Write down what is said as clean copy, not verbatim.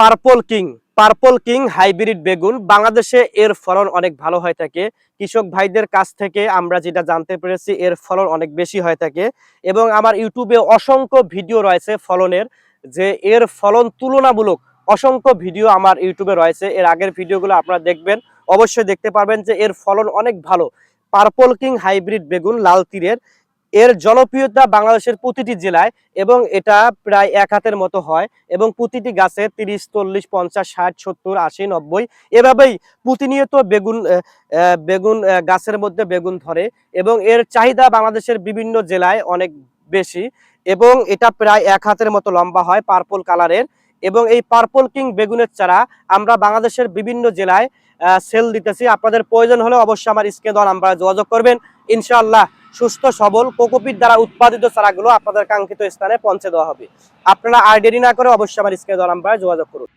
Purple king hybrid বেগুন বাংলাদেশে এর ফলন অনেক ভালো হয়ে থাকে। কৃষক ভাইদের কাছ থেকে আমরা যেটা জানতে পেরেছি এর ফলন অনেক বেশি হয়ে থাকে এবং আমার ইউটিউবে অসংখ্য ভিডিও রয়েছে ফলনের, যে এর ফলন তুলনামূলক অসংখ্য ভিডিও আমার ইউটিউবে রয়েছে। এর আগের ভিডিওগুলো আপনারা দেখবেন, অবশ্যই দেখতে পারবেন যে এর ফলন অনেক ভালো। পার্পল কিং হাইব্রিড বেগুন লাল তীরের, এর জনপ্রিয়তা বাংলাদেশের প্রতিটি জেলায় এবং এটা প্রায় এক হাতের মতো হয় এবং প্রতিটি গাছে 30, 40, 50, 60, 70, 80, 90 এভাবেই প্রতিনিয়ত বেগুন গাছের মধ্যে বেগুন ধরে এবং এর চাহিদা বাংলাদেশের বিভিন্ন জেলায় অনেক বেশি এবং এটা প্রায় এক হাতের মতো লম্বা হয় পার্পল কালারের। এবং এই পার্পল কিং বেগুনের চারা আমরা বাংলাদেশের বিভিন্ন জেলায় সেল দিতেছি। আপনাদের প্রয়োজন হলে অবশ্যই আমার স্ক্রিনে দেওয়া নাম্বারে যোগাযোগ করবেন। ইনশাআল্লাহ সুস্থ সবল কোকোপিট দ্বারা উৎপাদিত চারাগুলো আপনাদের কাঙ্ক্ষিত স্থানে পৌঁছে দেওয়া হবে। আপনারা আর দেরি না করে অবশ্যই আমার স্ক্রিনে দেওয়া নাম্বারে যোগাযোগ করুন।